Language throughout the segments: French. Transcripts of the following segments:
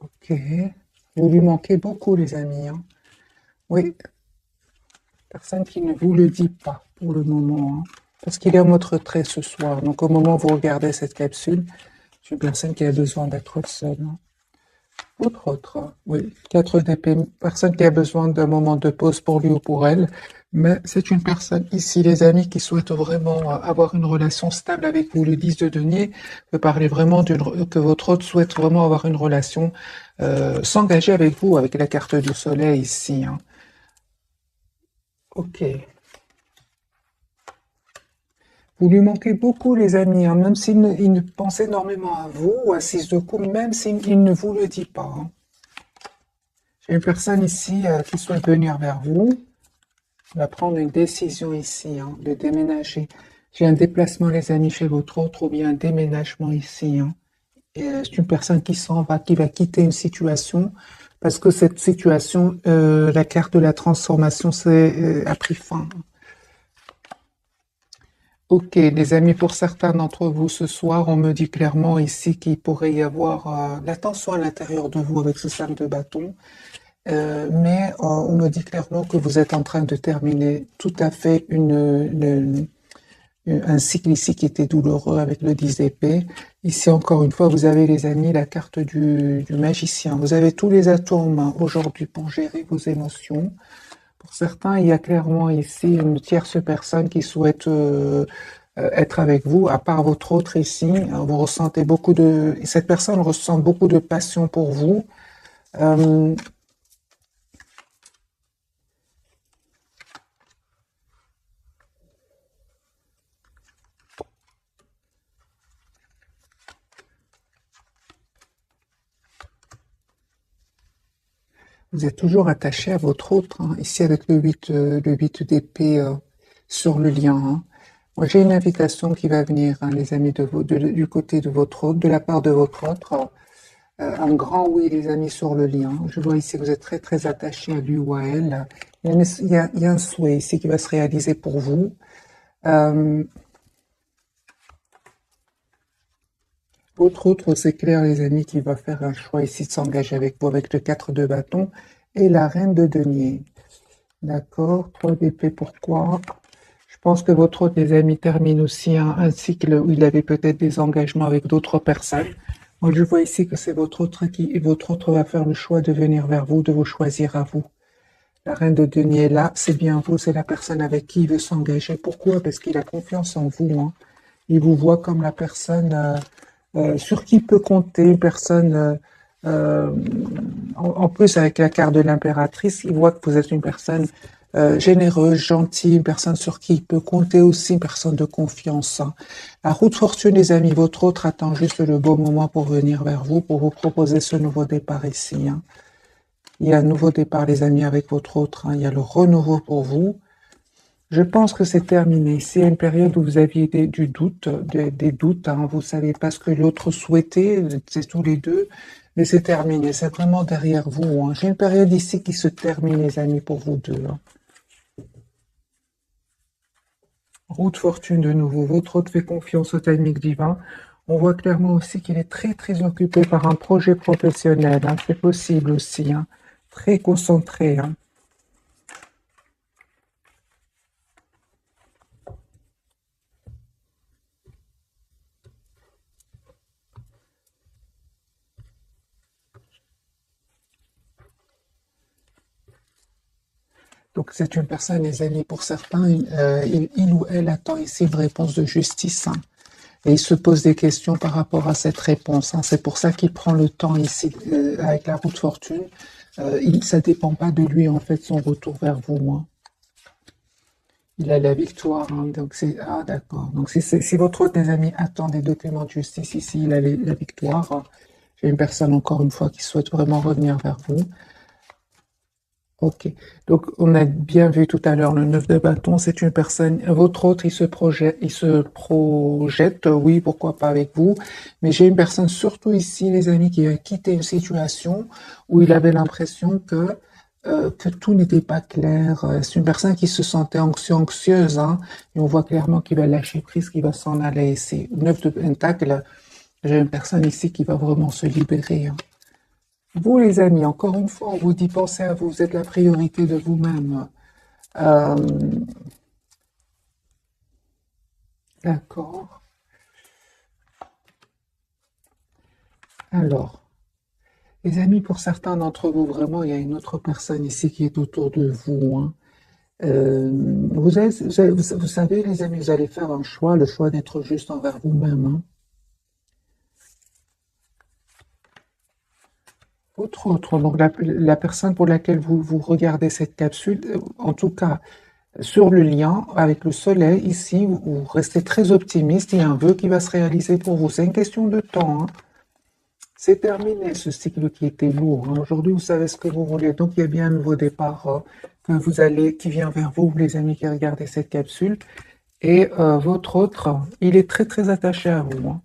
Ok. Vous lui manquez beaucoup, les amis, hein. Oui, personne qui ne vous le dit pas pour le moment, hein. Parce qu'il est en mode retrait ce soir. Donc, au moment où vous regardez cette capsule, c'est une personne qui a besoin d'être seule, hein. Autre, oui. 4 d'épée, personne qui a besoin d'un moment de pause pour lui ou pour elle. Mais c'est une personne ici, les amis, qui souhaite vraiment avoir une relation stable avec vous. Le 10 de denier peut parler vraiment que votre hôte souhaite vraiment avoir une relation, s'engager avec vous, avec la carte du soleil ici, hein. Ok. Vous lui manquez beaucoup, les amis, hein, même il pense énormément à vous, ou à 6 de coupe, même s'il ne vous le dit pas, hein. J'ai une personne ici qui souhaite venir vers vous. Il va prendre une décision ici, hein, de déménager. J'ai un déplacement, les amis, chez votre autre, ou bien un déménagement ici, hein. C'est une personne qui s'en va, qui va quitter une situation, parce que cette situation, la carte de la transformation, a pris fin. Ok, les amis, pour certains d'entre vous ce soir, on me dit clairement ici qu'il pourrait y avoir la tension à l'intérieur de vous avec ce cercle de bâton. Mais on me dit clairement que vous êtes en train de terminer tout à fait un cycle ici qui était douloureux avec le 10 d'épée. Ici, encore une fois, vous avez, les amis, la carte du magicien. Vous avez tous les atouts en main aujourd'hui pour gérer vos émotions. Pour certains, il y a clairement ici une tierce personne qui souhaite être avec vous, à part votre autre ici. Vous ressentez cette personne ressent beaucoup de passion pour vous. Euh, Vous êtes toujours attaché à votre autre, hein, ici avec le 8 d'épée sur le lien, hein. Moi, j'ai une invitation qui va venir, hein, les amis, du côté de votre autre, de la part de votre autre. Un grand oui, les amis, sur le lien. Je vois ici que vous êtes très, très attaché à lui ou à elle. Il y a un souhait ici qui va se réaliser pour vous. Euh, Votre autre, c'est clair, les amis, qui va faire un choix ici de s'engager avec vous avec le 4 de bâton et la reine de denier. D'accord, 3 d'épée, pourquoi? Je pense que votre autre, les amis, termine aussi un cycle où il avait peut-être des engagements avec d'autres personnes. Moi, je vois ici que c'est votre autre va faire le choix de venir vers vous, de vous choisir à vous. La reine de denier est là, c'est bien vous, c'est la personne avec qui il veut s'engager. Pourquoi? Parce qu'il a confiance en vous, hein. Il vous voit comme la personne sur qui il peut compter, une personne, euh, en plus avec la carte de l'impératrice, il voit que vous êtes une personne généreuse, gentille, une personne sur qui il peut compter aussi, une personne de confiance, hein. La roue de fortune, les amis, votre autre attend juste le bon moment pour venir vers vous, pour vous proposer ce nouveau départ ici, hein. Il y a un nouveau départ, les amis, avec votre autre, hein. Il y a le renouveau pour vous. Je pense que c'est terminé. C'est une période où vous aviez du doute, des doutes, hein. Vous ne savez pas ce que l'autre souhaitait, c'est tous les deux, mais c'est terminé. C'est vraiment derrière vous, hein. J'ai une période ici qui se termine, les amis, pour vous deux, hein. Roue de fortune de nouveau. Votre hôte fait confiance au timing divin. On voit clairement aussi qu'il est très, très occupé par un projet professionnel, hein. C'est possible aussi, hein. Très concentré, hein. Donc c'est une personne, les amis, pour certains, il ou elle attend ici une réponse de justice, hein. Et il se pose des questions par rapport à cette réponse, hein. C'est pour ça qu'il prend le temps ici avec la roue de fortune. Ça dépend pas de lui en fait son retour vers vous, hein. Il a la victoire, hein. Donc c'est d'accord. Donc si votre autre des amis attend des documents de justice ici, il a la victoire, hein. J'ai une personne encore une fois qui souhaite vraiment revenir vers vous. Ok. Donc, on a bien vu tout à l'heure le 9 de bâton, c'est une personne, votre autre, il se projette, oui, pourquoi pas avec vous. Mais j'ai une personne, surtout ici, les amis, qui a quitté une situation où il avait l'impression que tout n'était pas clair. C'est une personne qui se sentait anxieuse, hein, et on voit clairement qu'il va lâcher prise, qu'il va s'en aller. C'est 9 de pentacle. J'ai une personne ici qui va vraiment se libérer, hein. Vous, les amis, encore une fois, on vous dit pensez à vous, vous êtes la priorité de vous-même. Euh, d'accord. Alors, les amis, pour certains d'entre vous, vraiment, il y a une autre personne ici qui est autour de vous, hein. Vous savez, les amis, vous allez faire un choix, le choix d'être juste envers vous-même, hein. Autre, donc la personne pour laquelle vous regardez cette capsule, en tout cas, sur le lien avec le soleil, ici, vous restez très optimiste, il y a un vœu qui va se réaliser pour vous. C'est une question de temps, hein. C'est terminé ce cycle qui était lourd, hein. Aujourd'hui, vous savez ce que vous voulez. Donc, il y a bien un nouveau départ qui vient vers vous, les amis qui regardez cette capsule. Et votre autre, il est très très attaché à vous, hein.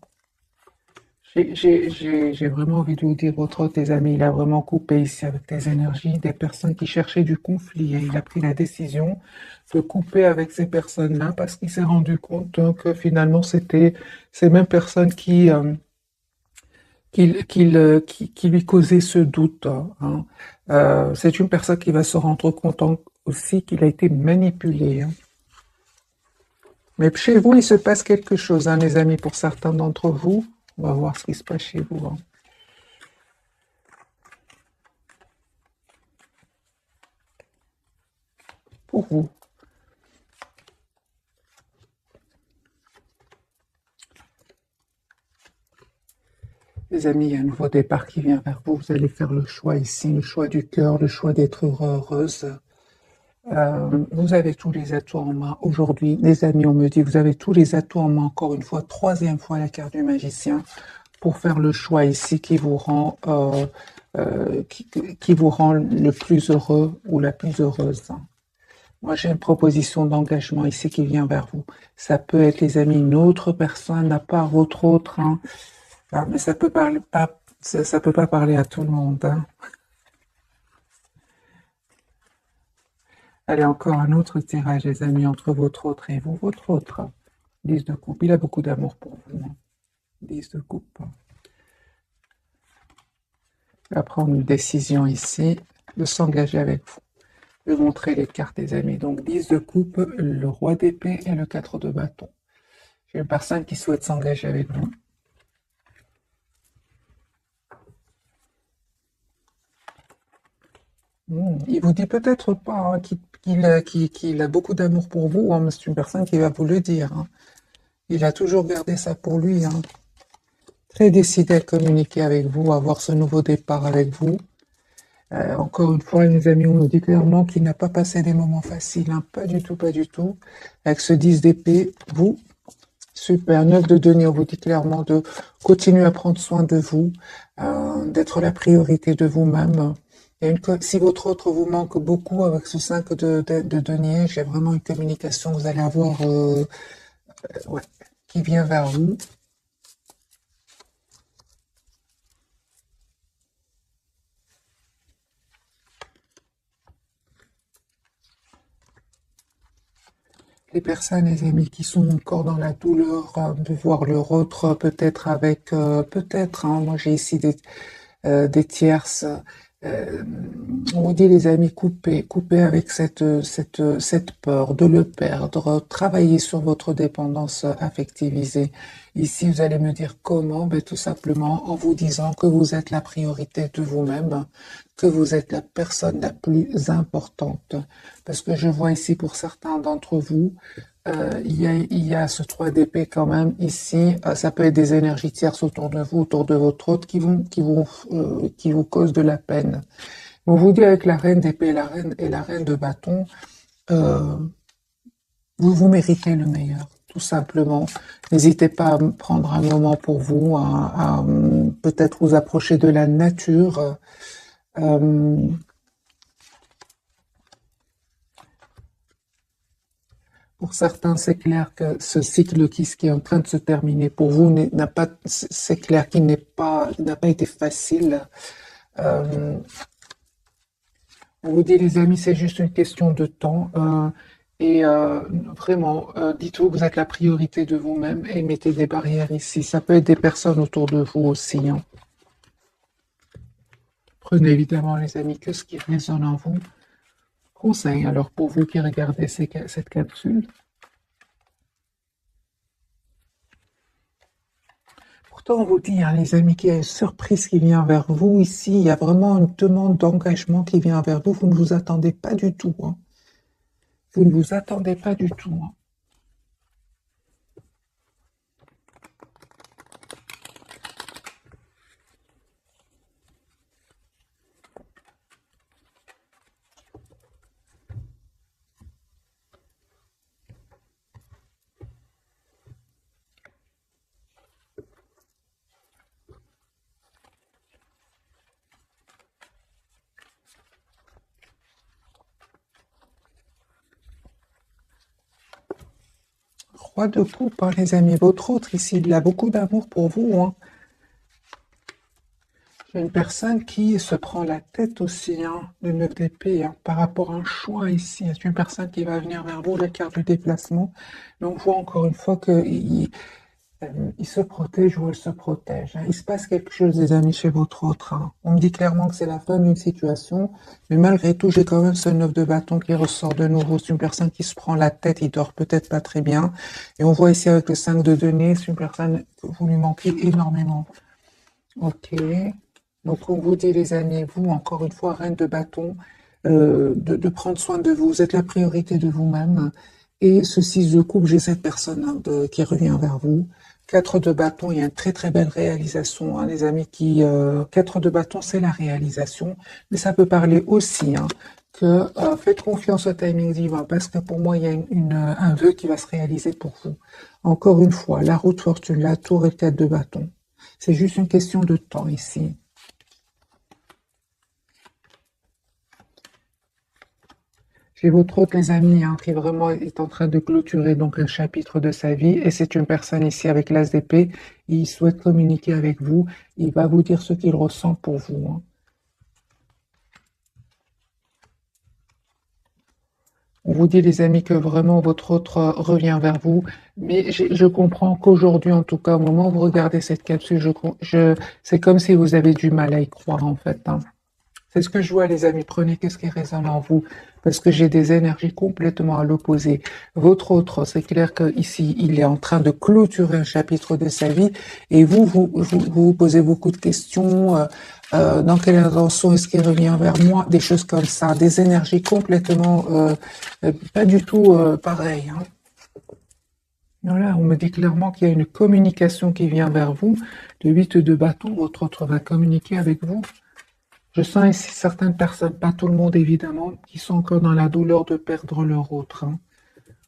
J'ai vraiment envie de vous dire, votre autre, tes amis, il a vraiment coupé ici avec tes énergies, des personnes qui cherchaient du conflit, et il a pris la décision de couper avec ces personnes-là parce qu'il s'est rendu compte que finalement c'était ces mêmes personnes qui lui causaient ce doute, hein. C'est une personne qui va se rendre compte aussi qu'il a été manipulé, hein. Mais chez vous, il se passe quelque chose, hein, les amis, pour certains d'entre vous. On va voir ce qui se passe chez vous, hein. Pour vous. Les amis, il y a un nouveau départ qui vient vers vous. Vous allez faire le choix ici, le choix du cœur, le choix d'être heureuse. Vous avez tous les atouts en main. Aujourd'hui, les amis, on me dit, vous avez tous les atouts en main, encore une fois, troisième fois la carte du magicien, pour faire le choix ici qui vous rend le plus heureux ou la plus heureuse. Moi, j'ai une proposition d'engagement ici qui vient vers vous. Ça peut être, les amis, une autre personne à part votre autre, hein. Ah, mais ça peut pas parler à tout le monde, hein. Allez, encore un autre tirage, les amis, entre votre autre et vous. Votre autre, 10 de coupe. Il a beaucoup d'amour pour vous, hein. 10 de coupe. Il va prendre une décision ici de s'engager avec vous. Je vais montrer les cartes, les amis. Donc, 10 de coupe, le roi d'épée et le 4 de bâton. J'ai une personne qui souhaite s'engager avec vous. Il vous dit peut-être pas, hein, qu'il a beaucoup d'amour pour vous, hein, mais c'est une personne qui va vous le dire, hein. Il a toujours gardé ça pour lui, hein. Très décidé à communiquer avec vous, à avoir ce nouveau départ avec vous. Encore une fois, mes amis, on nous dit clairement qu'il n'a pas passé des moments faciles, hein. Pas du tout, pas du tout. Avec ce 10 d'épée, vous, super. 9 de denier, on vous dit clairement de continuer à prendre soin de vous, d'être la priorité de vous-même. Si votre autre vous manque beaucoup avec ce 5 de denier, j'ai vraiment une communication que vous allez avoir ouais, qui vient vers vous. Les personnes, les amis, qui sont encore dans la douleur de voir leur autre, peut-être peut-être, hein, moi j'ai ici des tierces. Euh, on vous dit, les amis, coupez avec cette peur de le perdre, travaillez sur votre dépendance affectivisée. Ici, vous allez me dire comment? Ben, tout simplement en vous disant que vous êtes la priorité de vous-même, que vous êtes la personne la plus importante. Parce que je vois ici pour certains d'entre vous, il y a ce 3 d'épée quand même ici. Ça peut être des énergies tierces autour de vous, autour de votre autre, qui vous causent de la peine. On vous dit avec la reine d'épée et la reine de bâton, euh, vous méritez le meilleur, tout simplement. N'hésitez pas à prendre un moment pour vous, à peut-être vous approcher de la nature. Euh, Pour certains, c'est clair que ce cycle qui est en train de se terminer pour vous n'a pas, c'est clair qu'il n'a pas été facile. Euh, on vous dit, les amis, c'est juste une question de temps. Et vraiment, dites-vous que vous êtes la priorité de vous-même et mettez des barrières ici. Ça peut être des personnes autour de vous aussi, hein. Prenez évidemment, les amis, que ce qui résonne en vous. Conseil, alors, pour vous qui regardez cette capsule. Pourtant, on vous dit, hein, les amis, qu'il y a une surprise qui vient vers vous ici. Il y a vraiment une demande d'engagement qui vient vers vous. Vous ne vous attendez pas du tout, hein. Vous ne vous attendez pas du tout, hein. 3 de coupe, hein, les amis. Votre autre ici, il a beaucoup d'amour pour vous, hein. J'ai une personne qui se prend la tête aussi, hein, le 9 d'épée, hein, par rapport à un choix ici. C'est une personne qui va venir vers vous, la carte du déplacement. Donc, on voit encore une fois qu'il il se protège ou elle se protège, hein. Il se passe quelque chose, les amis, chez votre autre, hein. On me dit clairement que c'est la fin d'une situation, mais malgré tout, j'ai quand même ce 9 de bâton qui ressort de nouveau. C'est une personne qui se prend la tête, il dort peut-être pas très bien. Et on voit ici avec le 5 de denier, c'est une personne que vous lui manquez énormément. Ok. Donc, on vous dit, les amis, vous, encore une fois, reine de bâton, de prendre soin de vous. Vous êtes la priorité de vous-même. Et ce 6 de coupe, j'ai cette personne, hein, qui revient vers vous. 4 de bâton, il y a une très très belle réalisation, hein, les amis. 4 de bâton, c'est la réalisation. Mais ça peut parler aussi, hein, que faites confiance au timing divin, parce que pour moi, il y a un vœu qui va se réaliser pour vous. Encore une fois, la route fortune, la tour et 4 de bâton. C'est juste une question de temps ici. J'ai votre autre, les amis, hein, qui vraiment est en train de clôturer donc un chapitre de sa vie. Et c'est une personne ici avec l'as d'épée. Il souhaite communiquer avec vous. Il va vous dire ce qu'il ressent pour vous, hein. On vous dit, les amis, que vraiment votre autre revient vers vous. Mais je comprends qu'aujourd'hui, en tout cas, au moment où vous regardez cette capsule, c'est comme si vous avez du mal à y croire, en fait, hein. C'est ce que je vois, les amis. Prenez qu'est-ce qui résonne en vous, parce que j'ai des énergies complètement à l'opposé. Votre autre, c'est clair qu'ici, il est en train de clôturer un chapitre de sa vie, et vous posez beaucoup de questions. Dans quelle intention est-ce qu'il revient vers moi? Des choses comme ça, des énergies complètement pas du tout pareilles, hein. Voilà, on me dit clairement qu'il y a une communication qui vient vers vous. Le 8 de bâton, votre autre va communiquer avec vous. Je sens ici certaines personnes, pas tout le monde évidemment, qui sont encore dans la douleur de perdre leur autre, hein.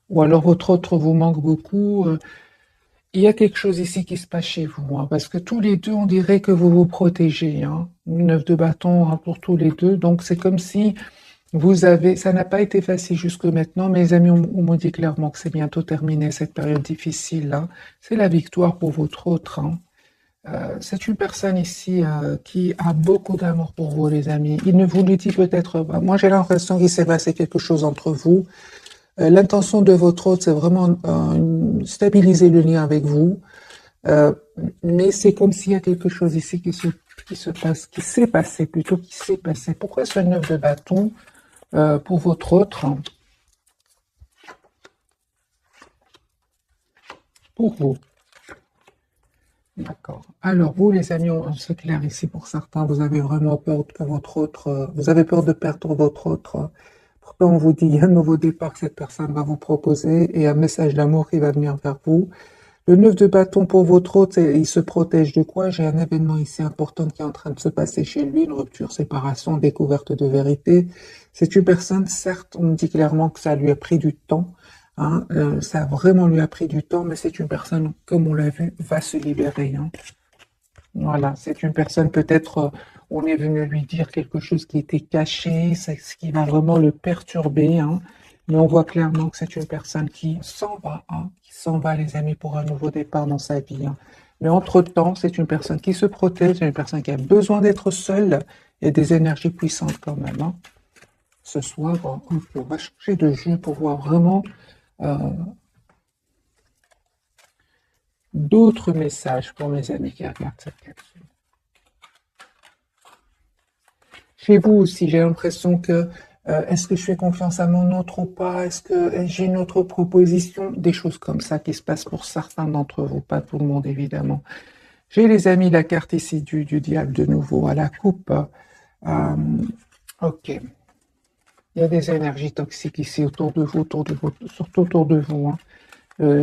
Ou alors votre autre vous manque beaucoup. Il y a quelque chose ici qui se passe chez vous, hein, parce que tous les deux, on dirait que vous vous protégez, hein. 9 de bâton, hein, pour tous les deux. Donc c'est comme si ça n'a pas été facile jusque maintenant. Mes amis, on me dit clairement que c'est bientôt terminé cette période difficile, là. C'est la victoire pour votre autre, hein. C'est une personne ici qui a beaucoup d'amour pour vous, les amis. Il ne vous le dit peut-être pas. Moi, j'ai l'impression qu'il s'est passé quelque chose entre vous. L'intention de votre hôte, c'est vraiment stabiliser le lien avec vous. Euh, mais c'est comme s'il y a quelque chose ici qui se passe, qui s'est passé plutôt, qui s'est passé. Pourquoi ce 9 de bâton pour votre autre, hein, pour vous? D'accord. Alors, vous, les amis, c'est clair ici pour certains, vous avez vraiment peur que votre autre, vous avez peur de perdre votre autre. Pourtant, on vous dit, il y a un nouveau départ que cette personne va vous proposer et un message d'amour qui va venir vers vous. Le 9 de bâton pour votre autre, il se protège de quoi? J'ai un événement ici important qui est en train de se passer chez lui, une rupture, séparation, découverte de vérité. C'est une personne, certes, on me dit clairement que ça lui a pris du temps, hein, ça vraiment lui a pris du temps, mais c'est une personne, comme on l'a vu, va se libérer, hein. Voilà, c'est une personne peut-être, on est venu lui dire quelque chose qui était caché, c'est ce qui va vraiment le perturber, hein. Mais on voit clairement que c'est une personne qui s'en va, hein, qui s'en va, les amis, pour un nouveau départ dans sa vie, hein. Mais entre-temps, c'est une personne qui se protège, c'est une personne qui a besoin d'être seule et des énergies puissantes quand même, hein. Ce soir, on va changer de jeu pour voir vraiment euh, d'autres messages pour mes amis qui regardent cette capsule. Chez vous aussi, j'ai l'impression que est-ce que je fais confiance à mon autre ou pas? Est-ce que j'ai une autre proposition? Des choses comme ça qui se passent pour certains d'entre vous, pas tout le monde évidemment. J'ai les amis la carte ici du diable de nouveau à la coupe. Euh, ok, il y a des énergies toxiques ici autour de vous, surtout autour de vous, hein.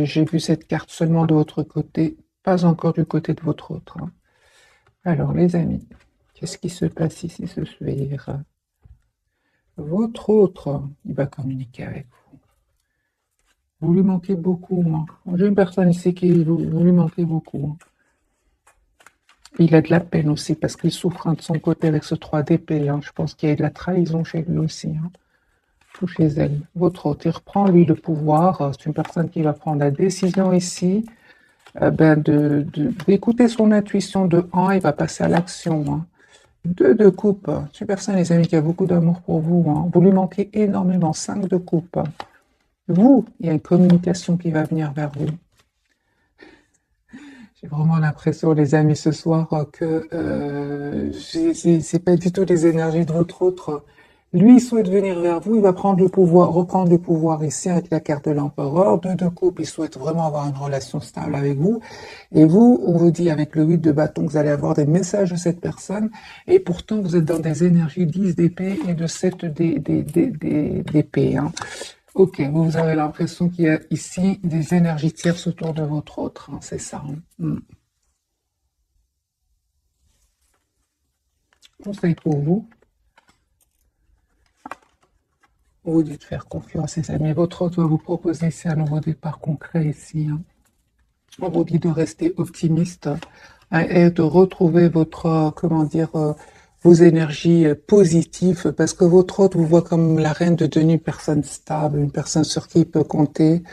J'ai vu cette carte seulement de votre côté, pas encore du côté de votre autre, hein. Alors les amis, qu'est-ce qui se passe ici ce soir? Votre autre, il va communiquer avec vous. Vous lui manquez beaucoup, hein. J'ai une personne ici qui vous lui manquez beaucoup, hein. Il a de la peine aussi parce qu'il souffre, hein, de son côté avec ce 3 d'épée, hein. Je pense qu'il y a de la trahison chez lui aussi, hein. Ou chez elle. Votre autre, il reprend lui le pouvoir. C'est une personne qui va prendre la décision ici, d'écouter son intuition de 1, il va passer à l'action, hein. 2 de coupe. C'est une personne, les amis, qui a beaucoup d'amour pour vous, hein. Vous lui manquez énormément. 5 de coupe. Vous, il y a une communication qui va venir vers vous. J'ai vraiment l'impression, les amis, ce soir, que c'est pas du tout les énergies de votre autre. Lui, il souhaite venir vers vous, il va prendre le pouvoir, reprendre le pouvoir ici avec la carte de l'empereur. 2 de coupe, il souhaite vraiment avoir une relation stable avec vous. Et vous, on vous dit avec le 8 de bâton que vous allez avoir des messages de cette personne. Et pourtant, vous êtes dans des énergies 10 d'épée et de 7 d'épée, hein. Ok, vous avez l'impression qu'il y a ici des énergies tierces autour de votre autre, hein, c'est ça, hein. Conseil pour vous, on vous dit de faire confiance, les amis. Votre autre va vous proposer ici un nouveau départ concret ici, hein. On vous dit de rester optimiste, hein, et de retrouver votre, comment dire, vos énergies positives, parce que votre autre vous voit comme la reine de denier, une personne stable, une personne sur qui il peut compter.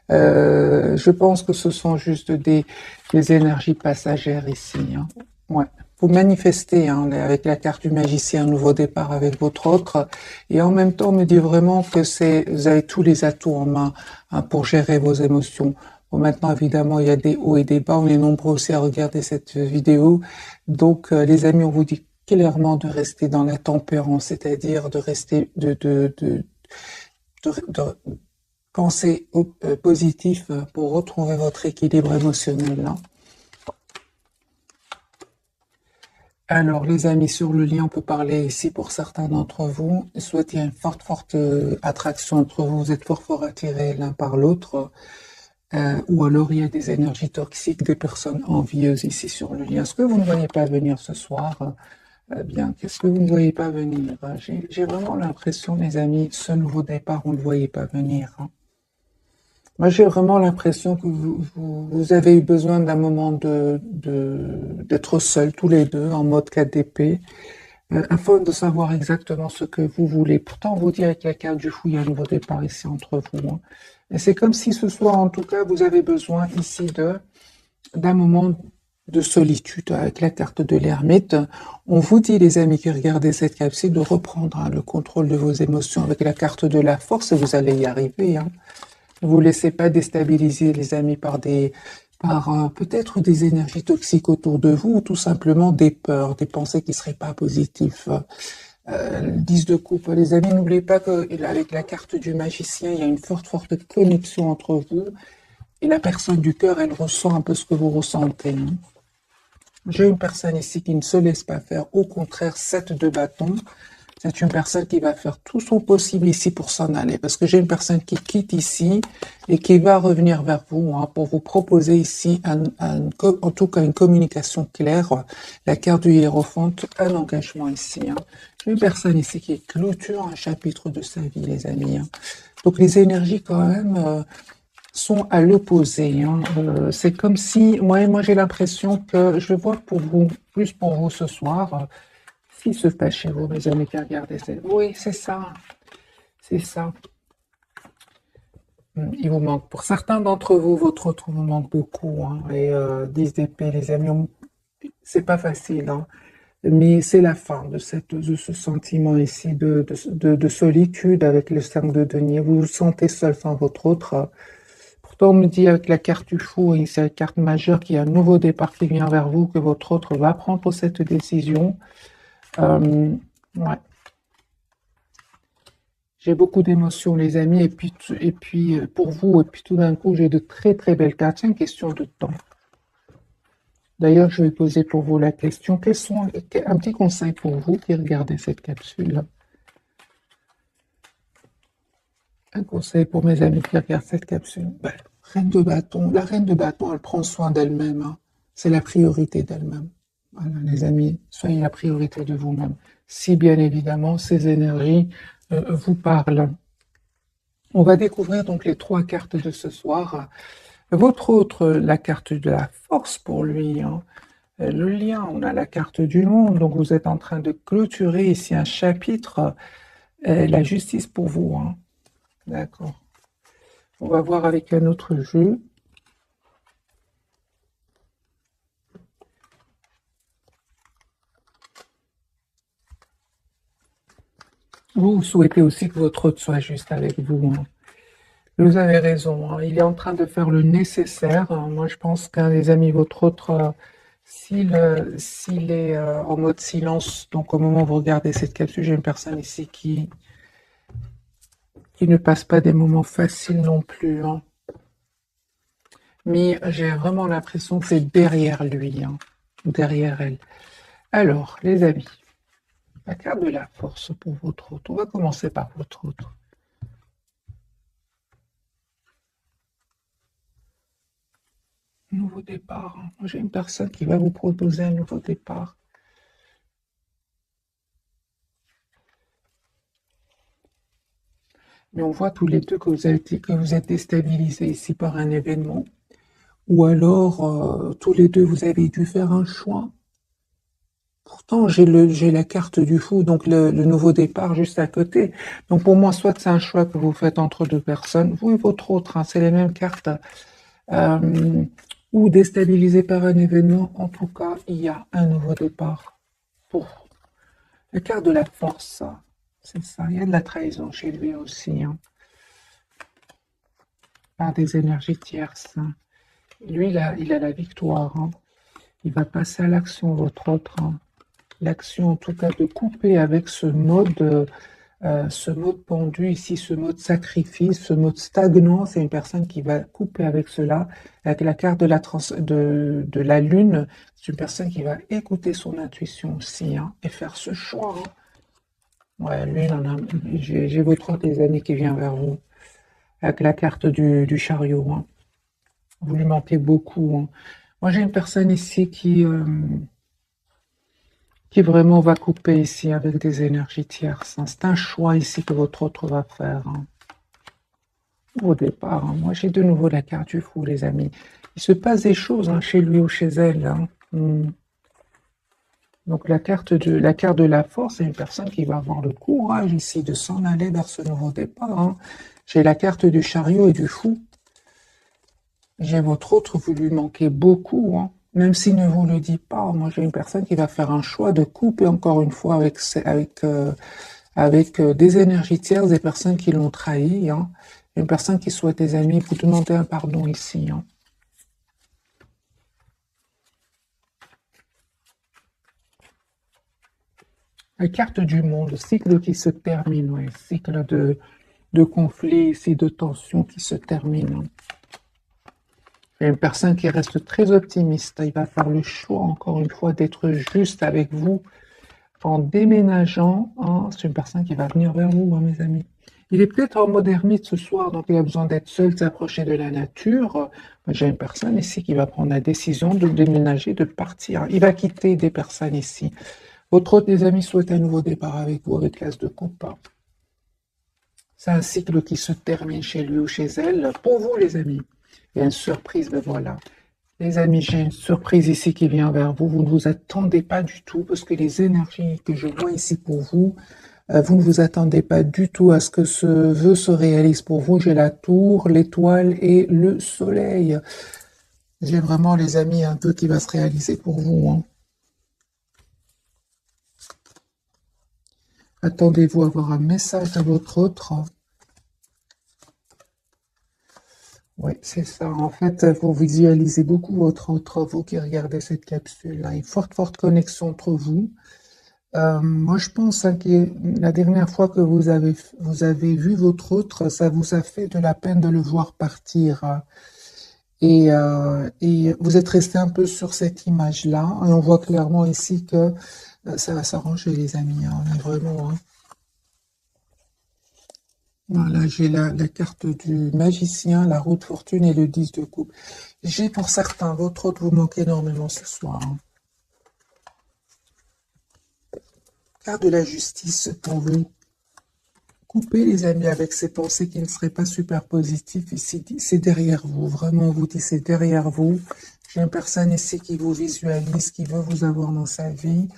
Je pense que ce sont juste des énergies passagères ici, hein. Ouais. Vous manifestez, hein, avec la carte du magicien un nouveau départ avec votre autre, et en même temps on me dit vraiment que vous avez tous les atouts en main, hein, pour gérer vos émotions. Bon, maintenant évidemment il y a des hauts et des bas, on est nombreux aussi à regarder cette vidéo, donc les amis, on vous dit clairement de rester dans la tempérance, c'est-à-dire de rester de penser positif pour retrouver votre équilibre émotionnel, hein. Alors, les amis, sur le lien, on peut parler ici pour certains d'entre vous. Soit il y a une forte attraction entre vous, vous êtes fort attirés l'un par l'autre, ou alors il y a des énergies toxiques, des personnes envieuses ici sur le lien. Est-ce que vous ne voyez pas venir ce soir? Bien, qu'est-ce que vous ne voyez pas venir? J'ai vraiment l'impression, les amis, ce nouveau départ, on ne le voyait pas venir, hein. Moi, j'ai vraiment l'impression que vous avez eu besoin d'un moment d'être seuls, tous les deux, en mode 4 d'épée, afin de savoir exactement ce que vous voulez. Pourtant, on vous dit avec la carte du fou, il y a un nouveau départ ici entre vous, hein. Et c'est comme si ce soir, en tout cas, vous avez besoin ici d'un moment de solitude avec la carte de l'ermite. On vous dit, les amis qui regardez cette capsule, de reprendre, hein, le contrôle de vos émotions avec la carte de la force, et vous allez y arriver, hein. Ne vous laissez pas déstabiliser, les amis, par peut-être des énergies toxiques autour de vous, ou tout simplement des peurs, des pensées qui ne seraient pas positives. 10 de coupe, les amis, n'oubliez pas qu'avec la carte du magicien, il y a une forte connexion entre vous, et la personne du cœur, elle ressent un peu ce que vous ressentez, hein. J'ai une personne ici qui ne se laisse pas faire, au contraire, 7 de bâton. C'est une personne qui va faire tout son possible ici pour s'en aller, parce que j'ai une personne qui quitte ici et qui va revenir vers vous, hein, pour vous proposer ici, en tout cas, une communication claire. La carte du hiérophant, un engagement ici, hein. J'ai une personne ici qui clôture un chapitre de sa vie, les amis, hein. Donc les énergies quand même sont à l'opposé, hein. C'est comme si, moi j'ai l'impression que je vois plus pour vous ce soir. Ce qui se passe chez vous, mes amis qui regardez, oui, c'est ça, c'est ça. Il vous manque, pour certains d'entre vous, votre autre vous manque beaucoup, hein. Et 10 d'épée, les amis, c'est pas facile, hein. Mais c'est la fin de ce sentiment ici de solitude avec le 5 de denier. Vous vous sentez seul sans votre autre. Pourtant, on me dit avec la carte du fou, et c'est la carte majeure, qu'il y a un nouveau départ qui vient vers vous, que votre autre va prendre cette décision. Ouais. J'ai beaucoup d'émotions, les amis, pour vous, et puis tout d'un coup, j'ai de très très belles cartes. C'est une question de temps. D'ailleurs, je vais poser pour vous la question. Un petit conseil pour vous qui regardez cette capsule? Un conseil pour mes amis qui regardent cette capsule. Ben, reine de bâton. La reine de bâton, elle prend soin d'elle-même, hein. C'est la priorité d'elle-même. Voilà, les amis, soyez la priorité de vous-même. Si bien évidemment ces énergies vous parlent. On va découvrir donc les trois cartes de ce soir. Votre autre, la carte de la force pour lui, hein. Le lien, on a la carte du monde. Donc vous êtes en train de clôturer ici un chapitre. La justice pour vous, hein. D'accord. On va voir avec un autre jeu. Vous souhaitez aussi que votre hôte soit juste avec vous, hein. Vous avez raison, hein. Il est en train de faire le nécessaire, hein. Moi, je pense qu'un des amis, votre autre, s'il est en mode silence, donc au moment où vous regardez cette capsule, j'ai une personne ici qui ne passe pas des moments faciles non plus, hein. Mais j'ai vraiment l'impression que c'est derrière lui, hein, derrière elle. Alors, les amis, la carte de la force pour votre autre. On va commencer par votre autre. Nouveau départ, hein. J'ai une personne qui va vous proposer un nouveau départ. Mais on voit tous les deux que vous êtes déstabilisés ici par un événement. Ou alors, tous les deux, vous avez dû faire un choix. Pourtant, j'ai la carte du fou, donc le nouveau départ juste à côté. Donc pour moi, soit c'est un choix que vous faites entre deux personnes, vous et votre autre, hein, c'est les mêmes cartes. Euh, ou déstabilisé par un événement, en tout cas, il y a un nouveau départ. Pour la carte de la force, c'est ça. Il y a de la trahison chez lui aussi, hein, par des énergies tierces, hein. Lui, il a la victoire, hein. Il va passer à l'action, votre autre, hein. L'action, en tout cas, de couper avec ce mode pendu ici, ce mode sacrifice, ce mode stagnant. C'est une personne qui va couper avec cela. Avec la carte de la lune, c'est une personne qui va écouter son intuition aussi, hein, et faire ce choix, hein. Ouais, lui, j'ai votre autre, les amis, qui vient vers vous. Avec la carte du chariot, hein. Vous lui manquez beaucoup, hein. Moi, j'ai une personne ici qui vraiment va couper ici avec des énergies tierces, hein. C'est un choix ici que votre autre va faire, hein. Au départ, hein. Moi, j'ai de nouveau la carte du fou, les amis. Il se passe des choses, hein, chez lui ou chez elle, hein. Donc, la carte de la force, c'est une personne qui va avoir le courage ici de s'en aller vers ce nouveau départ, hein. J'ai la carte du chariot et du fou. J'ai votre autre, vous lui manquez beaucoup, hein. Même s'il ne vous le dit pas, moi j'ai une personne qui va faire un choix de couper encore une fois avec des énergies tierces, des personnes qui l'ont trahi, hein. Une personne qui souhaite des amis, vous demandez un pardon ici, hein. La carte du monde, cycle qui se termine, ouais. Cycle de conflit ici, de tension qui se termine, hein. Il y a une personne qui reste très optimiste. Il va faire le choix, encore une fois, d'être juste avec vous en déménageant, hein. C'est une personne qui va venir vers vous, hein, mes amis. Il est peut-être en mode ermite ce soir, donc il a besoin d'être seul, de s'approcher de la nature. J'ai une personne ici qui va prendre la décision de déménager, de partir. Il va quitter des personnes ici. Votre autre des amis souhaite un nouveau départ avec vous, avec l'as de coupe. C'est un cycle qui se termine chez lui ou chez elle. Pour vous, les amis, il y a une surprise, ben voilà. Les amis, j'ai une surprise ici qui vient vers vous. Vous ne vous attendez pas du tout, parce que les énergies que je vois ici pour vous, vous ne vous attendez pas du tout à ce que ce vœu se réalise pour vous. J'ai la tour, l'étoile et le soleil. J'ai vraiment, les amis, un vœu qui va se réaliser pour vous, hein. Attendez-vous à avoir un message de votre autre. Oui, c'est ça. En fait, vous visualisez beaucoup votre autre, vous qui regardez cette capsule. Là. Une forte, forte connexion entre vous. Moi, je pense hein, que la dernière fois que vous avez vu votre autre, ça vous a fait de la peine de le voir partir. Et vous êtes resté un peu sur cette image-là. Et on voit clairement ici que ça va s'arranger, les amis. Hein, on est vraiment. Hein. Voilà, j'ai la carte du magicien, la roue de fortune et le 10 de coupe. J'ai pour certains, votre autre vous manque énormément ce soir. Hein. Carte de la justice pour vous. Coupez les amis avec ces pensées qui ne seraient pas super positives. Ici, c'est derrière vous. Vraiment, on vous dit c'est derrière vous. J'ai une personne ici qui vous visualise, qui veut vous avoir dans sa vie,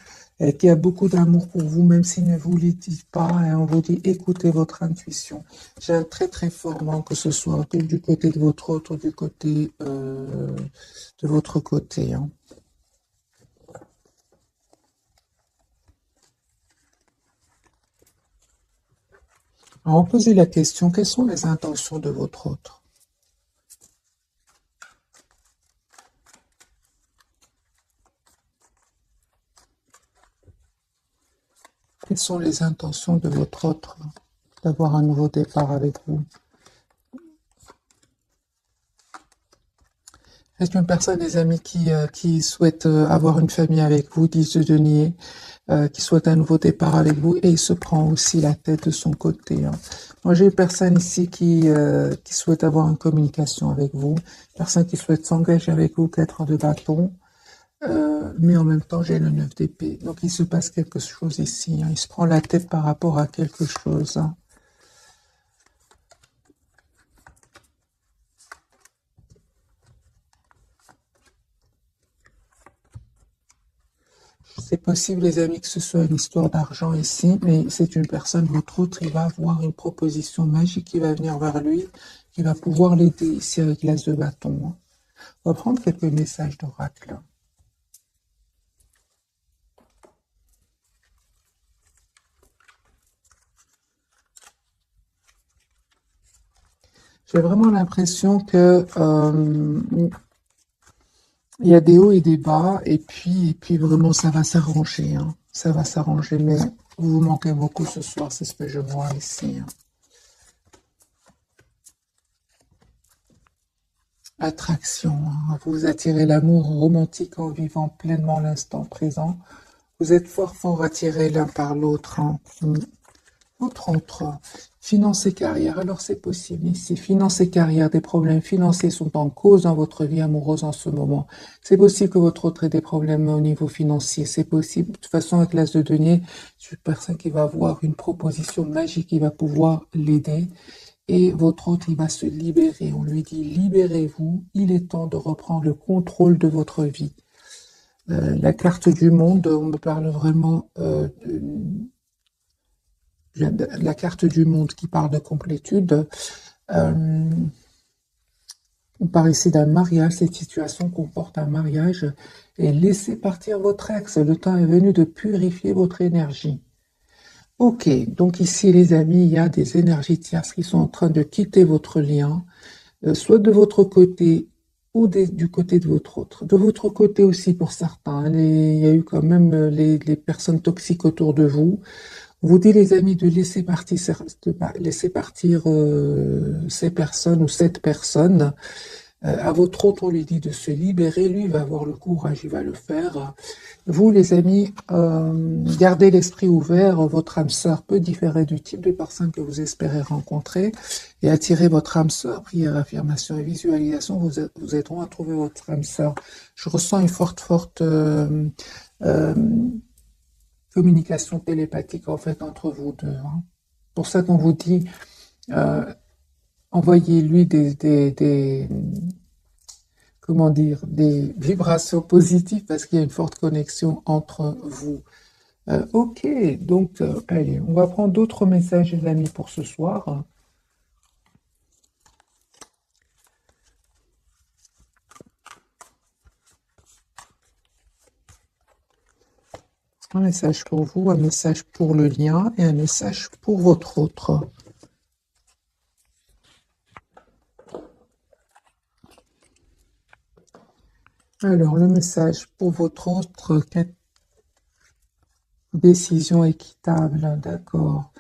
qui a beaucoup d'amour pour vous, même s'il ne vous le dit pas. Et on vous dit écoutez votre intuition. J'ai un très très fort manque, que ce soit du côté de votre autre, du côté de votre côté. Hein. Alors, on posait la question, quelles sont les intentions de votre autre? Quelles sont les intentions de votre autre d'avoir un nouveau départ avec vous? Est-ce une personne, des amis qui souhaite avoir une famille avec vous, 10 de denier, qui souhaite un nouveau départ avec vous et il se prend aussi la tête de son côté. Hein. Moi, j'ai une personne ici qui souhaite avoir une communication avec vous, une personne qui souhaite s'engager avec vous, 4 de bâton, mais en même temps, j'ai le 9 d'épée. Donc, il se passe quelque chose ici. Hein. Il se prend la tête par rapport à quelque chose. Hein. C'est possible, les amis, que ce soit une histoire d'argent ici, mais c'est une personne, votre autre, il va avoir une proposition magique qui va venir vers lui, qui va pouvoir l'aider ici avec l'as de bâton. Hein. On va prendre quelques messages d'oracle. J'ai vraiment l'impression que il y a des hauts et des bas, et puis vraiment ça va s'arranger. Hein. Ça va s'arranger, mais vous vous manquez beaucoup ce soir, c'est ce que je vois ici. Hein. Attraction, hein. Vous attirez l'amour romantique en vivant pleinement l'instant présent. Vous êtes fort fort attirés l'un par l'autre. Hein. Autre, finance et carrière. Alors c'est possible ici. Finance et carrière, des problèmes financiers sont en cause dans votre vie amoureuse en ce moment. C'est possible que votre autre ait des problèmes au niveau financier. C'est possible. De toute façon, avec l'as de denier, c'est une personne qui va avoir une proposition magique qui va pouvoir l'aider. Et votre autre, il va se libérer. On lui dit, libérez-vous. Il est temps de reprendre le contrôle de votre vie. La carte du monde, on me parle vraiment de la carte du monde qui parle de complétude. Euh, on parle ici d'un mariage. Cette situation comporte un mariage. Et laissez partir votre ex. Le temps est venu de purifier votre énergie. Ok, donc ici les amis, il y a des énergies tierces qui sont en train de quitter votre lien, soit de votre côté ou du côté de votre autre. De votre côté aussi pour certains, il y a eu quand même les personnes toxiques autour de vous. On vous dit les amis de laisser partir, laisser partir ces personnes ou cette personne. À votre autre, on lui dit de se libérer. Lui, il va avoir le courage, il va le faire. Vous, les amis, gardez l'esprit ouvert. Votre âme sœur peut différer du type de personne que vous espérez rencontrer et attirer votre âme sœur. Prière, affirmation et visualisation vous aideront à trouver votre âme sœur. Je ressens une forte euh, communication télépathique en fait entre vous deux. Hein. Pour ça qu'on vous dit, euh, envoyez-lui comment dire, des vibrations positives parce qu'il y a une forte connexion entre vous. Ok, donc allez, on va prendre d'autres messages, les amis, pour ce soir. Un message pour vous, un message pour le lien et un message pour votre autre. Alors, le message pour votre autre, Décision équitable, d'accord.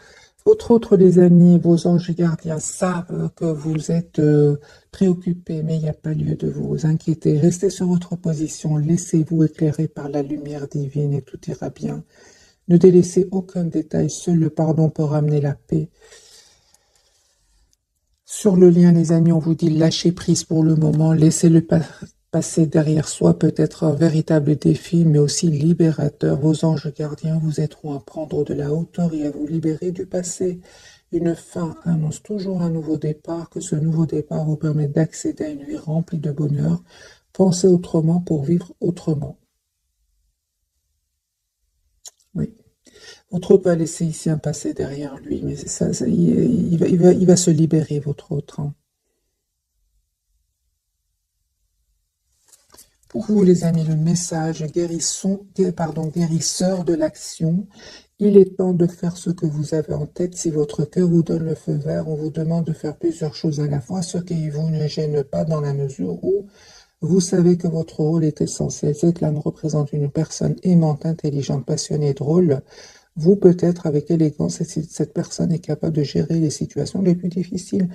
Autre, les amis, vos anges gardiens savent que vous êtes préoccupés, mais il n'y a pas lieu de vous inquiéter. Restez sur votre position, laissez-vous éclairer par la lumière divine et tout ira bien. Ne délaissez aucun détail, seul le pardon peut ramener la paix. Sur le lien, les amis, on vous dit lâchez prise pour le moment, laissez-le passer derrière soi, peut-être un véritable défi, mais aussi libérateur. Vos anges gardiens vous aideront à prendre de la hauteur et à vous libérer du passé. Une fin annonce toujours un nouveau départ, que ce nouveau départ vous permet d'accéder à une vie remplie de bonheur. Pensez autrement pour vivre autrement. Oui. Votre autre va laisser ici un passé derrière lui, mais c'est ça, il va se libérer, votre autre. Hein. Pour vous, les amis, le message guérisseur de l'action. Il est temps de faire ce que vous avez en tête. Si votre cœur vous donne le feu vert, on vous demande de faire plusieurs choses à la fois, ce qui vous ne gêne pas dans la mesure où vous savez que votre rôle est essentiel. Cette lame représente une personne aimante, intelligente, passionnée et drôle. Vous, peut-être, avec élégance, cette personne est capable de gérer les situations les plus difficiles.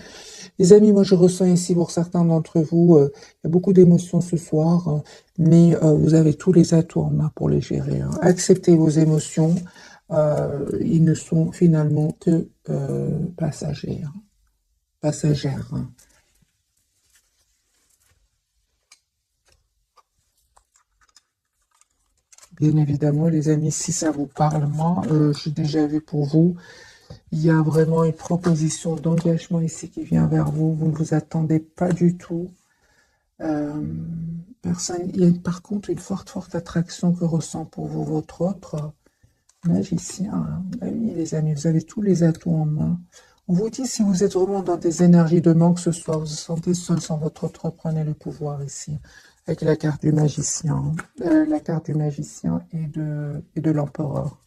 Les amis, moi je ressens ici pour certains d'entre vous, il y a beaucoup d'émotions ce soir, hein, mais vous avez tous les atouts en main pour les gérer. Hein. Acceptez vos émotions, ils ne sont finalement que passagères. Passagères. Hein. Bien évidemment, les amis, si ça vous parle, moi, j'ai déjà vu pour vous, il y a vraiment une proposition d'engagement ici qui vient vers vous. Vous ne vous attendez pas du tout. Personne, il y a par contre une forte attraction que ressent pour vous votre autre magicien. Hein. Oui, les amis, vous avez tous les atouts en main. On vous dit, si vous êtes vraiment dans des énergies de manque ce soir, vous vous sentez seul sans votre autre, prenez le pouvoir ici, avec la carte du magicien, la carte du magicien et de l'empereur.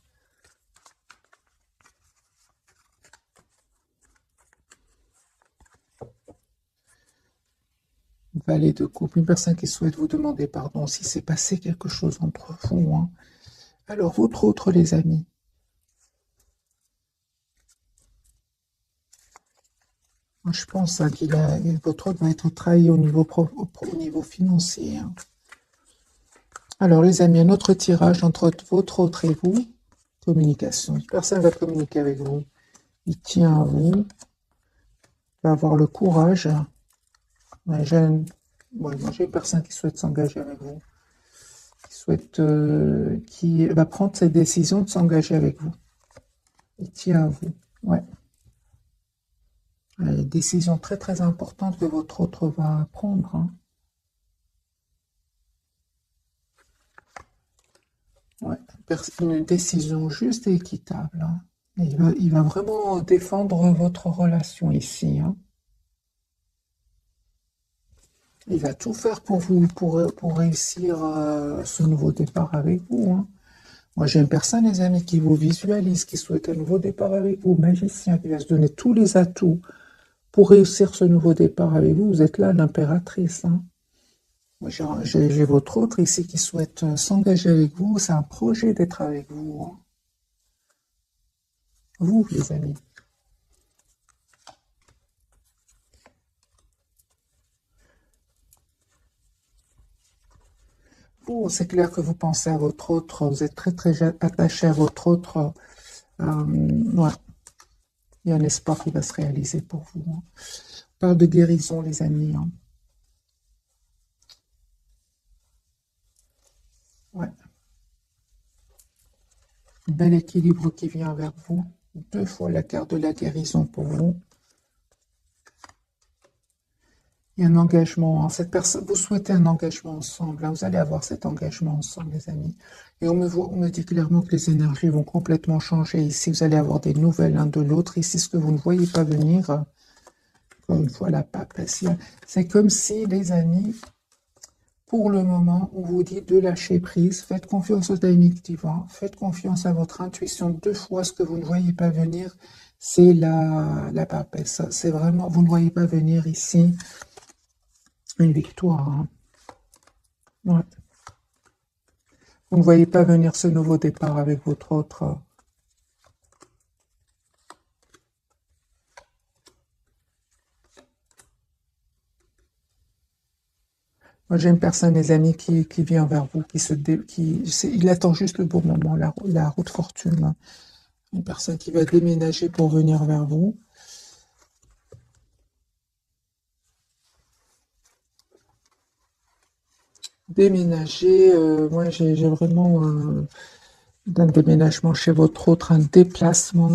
Valet de coupe, une personne qui souhaite vous demander pardon si c'est passé quelque chose entre vous. Hein. Alors, votre autre, les amis. Moi, je pense hein, votre autre va être trahi au niveau financier. Hein. Alors, les amis, un autre tirage entre votre autre et vous. Communication. Une personne va communiquer avec vous. Il tient à vous. Il va avoir le courage. Ouais, j'ai une personne qui souhaite s'engager avec vous. Qui va prendre cette décision de s'engager avec vous. Il tient à vous. Ouais. Une décision très importante que votre autre va prendre. Hein. Ouais. Une décision juste et équitable. Hein. Il va vraiment défendre votre relation ici. Hein. Il va tout faire pour vous, pour réussir ce nouveau départ avec vous. Hein. Moi, j'ai une personne, les amis, qui vous visualise, qui souhaite un nouveau départ avec vous, magicien, qui va se donner tous les atouts pour réussir ce nouveau départ avec vous. Vous êtes là, l'impératrice. Hein. Moi, j'ai votre autre ici qui souhaite s'engager avec vous. C'est un projet d'être avec vous. Hein. Vous, les amis. Vous, c'est clair que vous pensez à votre autre. Vous êtes très attaché à votre autre. Ouais. Il y a un espoir qui va se réaliser pour vous. Hein. On parle de guérison, les amis. Hein. Ouais. Bel équilibre qui vient vers vous. 2 fois la carte de la guérison pour vous. Il y a un engagement. Hein. Cette personne, vous souhaitez un engagement ensemble. Hein. Vous allez avoir cet engagement ensemble, les amis. Et on me dit clairement que les énergies vont complètement changer. Ici, vous allez avoir des nouvelles l'un de l'autre. Ici, ce que vous ne voyez pas venir, encore une fois, la pape. C'est comme si, les amis, pour le moment, on vous dit de lâcher prise. Faites confiance au timing divin. Faites confiance à votre intuition. 2 fois, ce que vous ne voyez pas venir, c'est la papesse. C'est vraiment, vous ne voyez pas venir ici une victoire. Hein. Ouais. Vous ne voyez pas venir ce nouveau départ avec votre autre. Moi, j'ai une personne, les amis, qui vient vers vous, il attend juste le bon moment, la route fortune. Une personne qui va déménager pour venir vers vous. Déménager, moi j'ai vraiment un déménagement chez votre autre, un déplacement.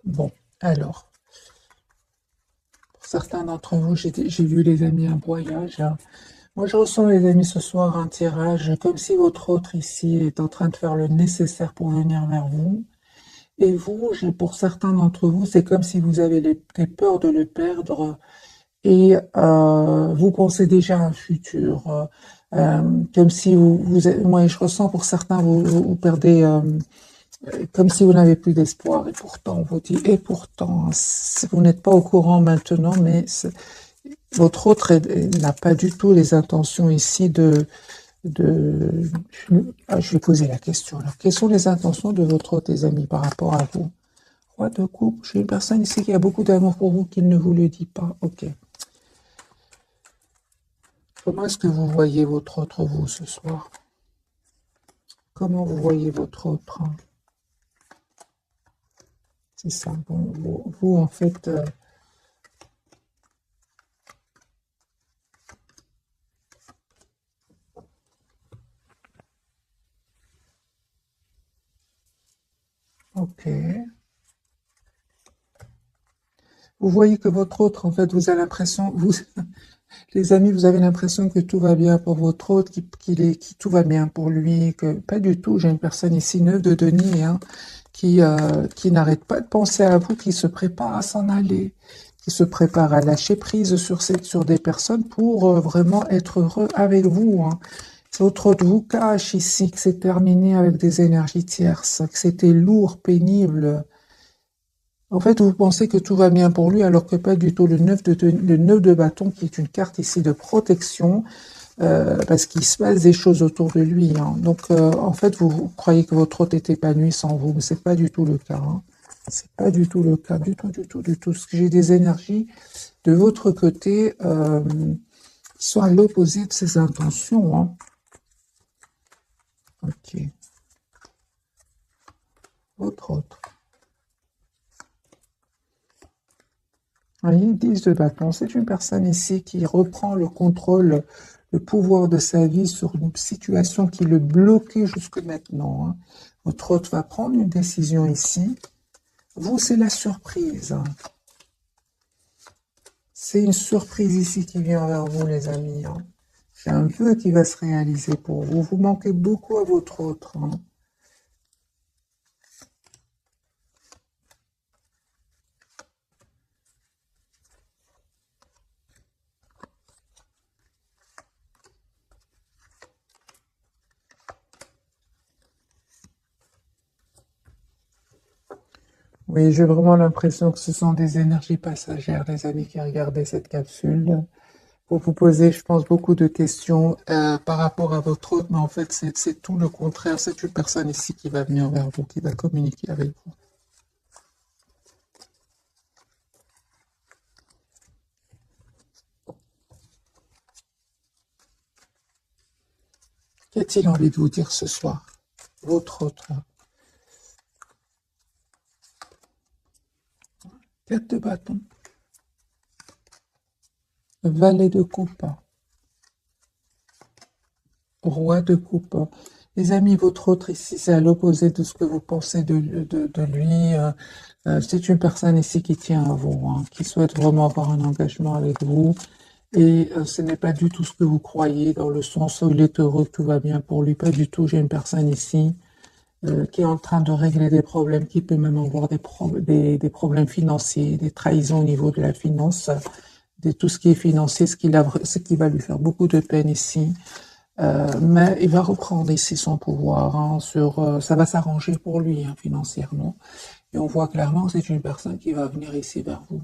Bon, alors, pour certains d'entre vous, j'ai vu les amis un voyage. Hein. Moi, je ressens, les amis, ce soir un tirage, comme si votre autre ici est en train de faire le nécessaire pour venir vers vous. Et vous, pour certains d'entre vous, c'est comme si vous avez des peurs de le perdre et vous pensez déjà à un futur. Comme si moi, je ressens pour certains, vous perdez, comme si vous n'avez plus d'espoir. Et pourtant, on vous dit, et pourtant, vous n'êtes pas au courant maintenant, mais votre autre n'a pas du tout les intentions ici je vais poser la question. Alors, quelles sont les intentions de votre autre, les amis, par rapport à vous? Roi de coupe, j'ai une personne ici qui a beaucoup d'amour pour vous, qui ne vous le dit pas. Ok. Comment est-ce que vous voyez votre autre, vous, ce soir? Comment vous voyez votre autre? C'est ça. Bon, vous en fait, ok. Vous voyez que votre autre, en fait, vous avez l'impression, les amis, vous avez l'impression que tout va bien pour votre autre, tout va bien pour lui, que pas du tout. J'ai une personne ici, 9 de denier, hein, qui n'arrête pas de penser à vous, qui se prépare à s'en aller, qui se prépare à lâcher prise sur des personnes pour vraiment être heureux avec vous. Hein. Votre autre vous cache ici que c'est terminé avec des énergies tierces, que c'était lourd, pénible. En fait, vous pensez que tout va bien pour lui, alors que pas du tout. Le 9 de bâton, qui est une carte ici de protection, parce qu'il se passe des choses autour de lui. Hein. Donc, en fait, vous croyez que votre hôte est épanoui sans vous, mais c'est pas du tout le cas. Hein. C'est pas du tout le cas, du tout, du tout, du tout. Parce que j'ai des énergies de votre côté qui sont à l'opposé de ses intentions. Hein. Ok. Votre autre. Voyez, 10 de bâton, c'est une personne ici qui reprend le contrôle, le pouvoir de sa vie sur une situation qui le bloquait jusque maintenant. Hein. Votre hôte va prendre une décision ici. Vous, c'est la surprise. Hein. C'est une surprise ici qui vient vers vous, les amis. Hein. C'est un vœu qui va se réaliser pour vous. Vous manquez beaucoup à votre autre. Hein. Oui, j'ai vraiment l'impression que ce sont des énergies passagères, les amis qui regardaient cette capsule. Pour vous poser, je pense, beaucoup de questions par rapport à votre autre, mais en fait, c'est tout le contraire. C'est une personne ici qui va venir vers vous, qui va communiquer avec vous. Qu'a-t-il envie de vous dire ce soir? Votre autre. 4 de bâton. Valet de coupe. Roi de coupe. Les amis, votre autre ici, c'est à l'opposé de ce que vous pensez de lui. C'est une personne ici qui tient à vous, hein, qui souhaite vraiment avoir un engagement avec vous. Et ce n'est pas du tout ce que vous croyez, dans le sens où il est heureux, tout va bien pour lui. Pas du tout. J'ai une personne ici qui est en train de régler des problèmes, qui peut même avoir des problèmes financiers, des trahisons au niveau de la finance, de tout ce qui est financier, ce qui va lui faire beaucoup de peine ici. Mais il va reprendre ici son pouvoir. Hein, ça va s'arranger pour lui hein, financièrement. Et on voit clairement que c'est une personne qui va venir ici vers vous.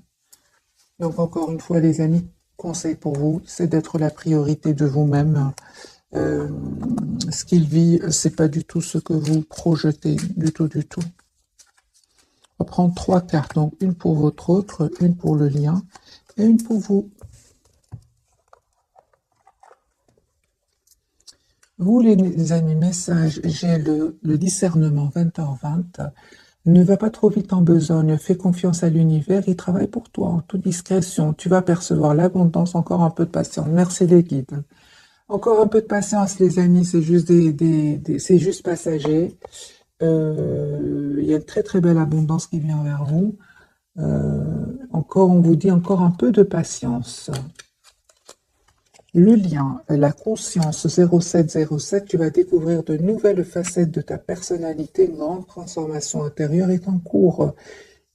Donc encore une fois, les amis, conseil pour vous, c'est d'être la priorité de vous-même. Ce qu'il vit, c'est pas du tout ce que vous projetez, du tout, du tout. On va prendre 3 cartes, donc une pour votre autre, une pour le lien et une pour vous. Vous, les amis, message, j'ai le discernement 20h20. Ne va pas trop vite en besogne, fais confiance à l'univers, il travaille pour toi en toute discrétion. Tu vas percevoir l'abondance, encore un peu de patience. Merci les guides. Encore un peu de patience, les amis, c'est juste c'est juste passager. Il y a une très très belle abondance qui vient vers vous. Encore, on vous dit encore un peu de patience. Le lien, la conscience 0707, tu vas découvrir de nouvelles facettes de ta personnalité. Une grande transformation intérieure est en cours.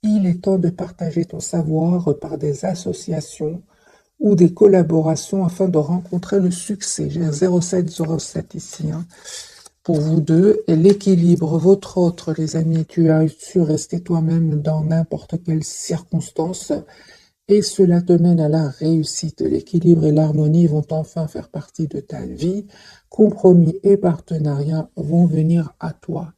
Il est temps de partager ton savoir par des associations ou des collaborations afin de rencontrer le succès. J'ai un 0707 ici, hein, pour vous deux. Et l'équilibre, votre autre, les amis, tu as su rester toi-même dans n'importe quelle circonstance. Et cela te mène à la réussite. L'équilibre et l'harmonie vont enfin faire partie de ta vie. Compromis et partenariat vont venir à toi.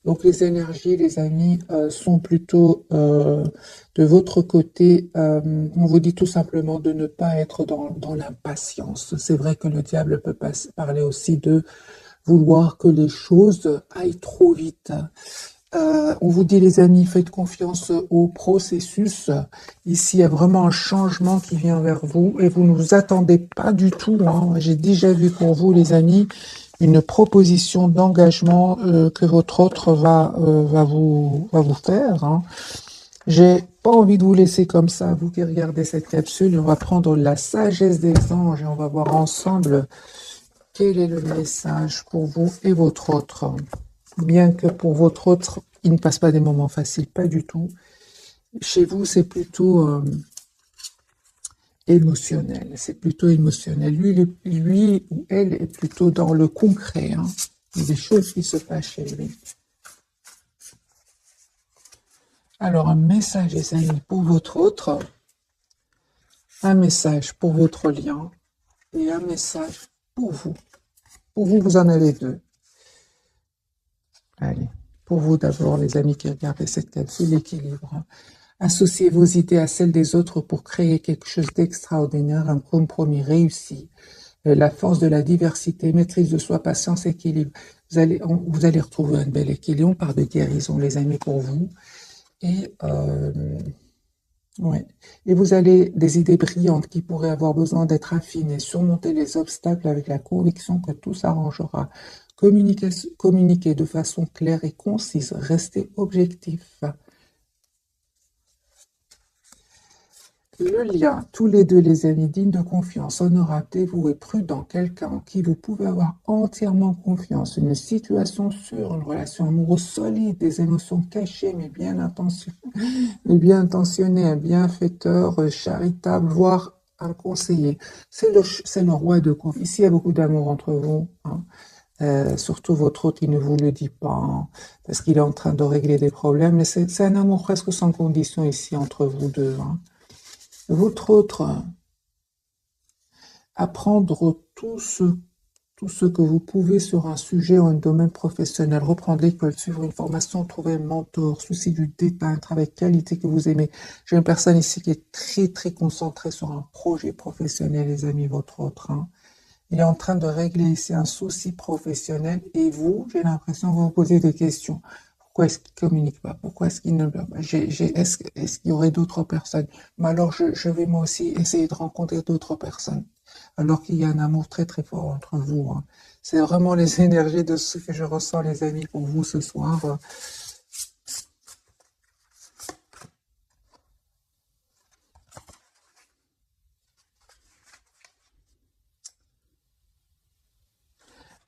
Donc les énergies, les amis, sont plutôt de votre côté. On vous dit tout simplement de ne pas être dans l'impatience. C'est vrai que le diable peut parler aussi de vouloir que les choses aillent trop vite. On vous dit, les amis, faites confiance au processus. Ici, il y a vraiment un changement qui vient vers vous et vous ne vous attendez pas du tout, hein. J'ai déjà vu pour vous, les amis, une proposition d'engagement que votre autre va vous faire, hein. J'ai pas envie de vous laisser comme ça, vous qui regardez cette capsule. On va prendre la sagesse des anges et on va voir ensemble quel est le message pour vous et votre autre. Bien que pour votre autre, il ne passe pas des moments faciles, pas du tout. Chez vous, c'est plutôt émotionnel. C'est plutôt émotionnel. Lui ou elle est plutôt dans le concret, hein. Il y a des choses qui se passent chez lui. Alors, un message, les amis, pour votre autre, un message pour votre lien et un message pour vous. Pour vous, vous en avez deux. Allez, pour vous d'abord, les amis qui regardent cette capsule, l'équilibre. Associez vos idées à celles des autres pour créer quelque chose d'extraordinaire, un compromis réussi. La force de la diversité, maîtrise de soi, patience, équilibre. Vous allez retrouver un bel équilibre. On parle de guérison, les amis, pour vous. Et, ouais. Et vous avez des idées brillantes qui pourraient avoir besoin d'être affinées, surmonter les obstacles avec la conviction que tout s'arrangera. Communiquer de façon claire et concise, rester objectif. Le lien, tous les deux, les amis, dignes de confiance, honorable, dévoué, prudent, quelqu'un en qui vous pouvez avoir entièrement confiance, une situation sûre, une relation amoureuse solide, des émotions cachées mais bien intentionnées, un bienfaiteur, charitable, voire un conseiller. C'est le roi de confiance. Ici, il y a beaucoup d'amour entre vous, hein. Surtout votre autre, il ne vous le dit pas, hein, parce qu'il est en train de régler des problèmes, mais c'est un amour presque sans condition ici entre vous deux, hein. Votre autre, apprendre tout ce que vous pouvez sur un sujet ou un domaine professionnel, reprendre l'école, suivre une formation, trouver un mentor, souci du détail, un travail de qualité que vous aimez. J'ai une personne ici qui est très très concentrée sur un projet professionnel, les amis, votre autre, hein. Il est en train de régler ici un souci professionnel et vous, j'ai l'impression que vous vous posez des questions. Pourquoi est-ce qu'il ne communique pas? Pourquoi est-ce qu'il ne... Est-ce qu'il y aurait d'autres personnes? Mais alors, je vais moi aussi essayer de rencontrer d'autres personnes. Alors qu'il y a un amour très très fort entre vous, hein. C'est vraiment les énergies de ce que je ressens, les amis, pour vous ce soir.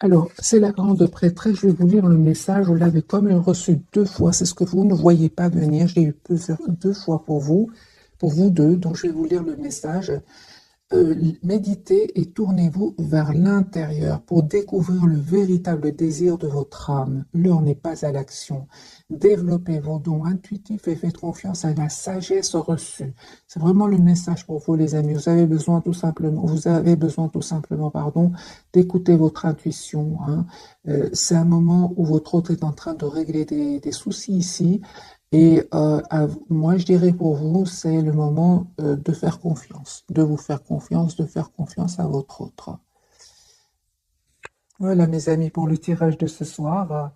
Alors, c'est la grande prêtresse, je vais vous lire le message, vous l'avez comme reçu 2 fois, c'est ce que vous ne voyez pas venir, j'ai eu 2 fois pour vous deux, donc je vais vous lire le message. Méditez et tournez-vous vers l'intérieur pour découvrir le véritable désir de votre âme. L'heure n'est pas à l'action. Développez vos dons intuitifs et faites confiance à la sagesse reçue. C'est vraiment le message pour vous, les amis. Vous avez besoin tout simplement, pardon, d'écouter votre intuition, hein. C'est un moment où votre hôte est en train de régler des soucis ici. Et moi, je dirais pour vous, c'est le moment de faire confiance, de vous faire confiance, de faire confiance à votre autre. Voilà, mes amis, pour le tirage de ce soir.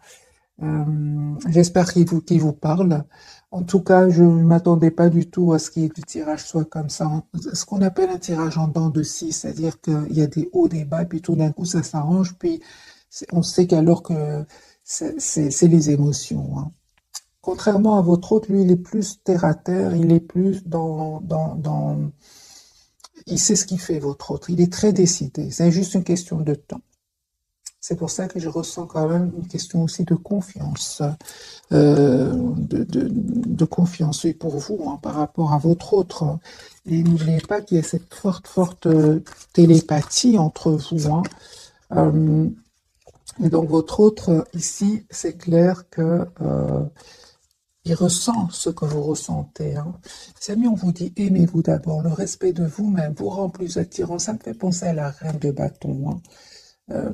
J'espère qu'il vous parle. En tout cas, je ne m'attendais pas du tout à ce que le tirage soit comme ça. Ce qu'on appelle un tirage en dents de scie, c'est-à-dire qu'il y a des hauts, des bas, puis tout d'un coup, ça s'arrange, puis on sait qu'alors que c'est les émotions, hein. Contrairement à votre autre, lui, il est plus terre à terre, il est plus il sait ce qu'il fait, votre autre. Il est très décidé. C'est juste une question de temps. C'est pour ça que je ressens quand même une question aussi de confiance, de confiance oui, pour vous, hein, par rapport à votre autre. Et n'oubliez pas qu'il y a cette forte télépathie entre vous, hein. Et donc votre autre, ici, c'est clair que il ressent ce que vous ressentez, hein. Les amis, on vous dit aimez-vous d'abord. Le respect de vous-même vous rend plus attirant. Ça me fait penser à la reine de bâton, hein. Euh,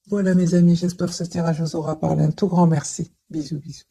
voilà, mes amis, j'espère que ce tirage vous aura parlé. Un tout grand merci. Bisous, bisous.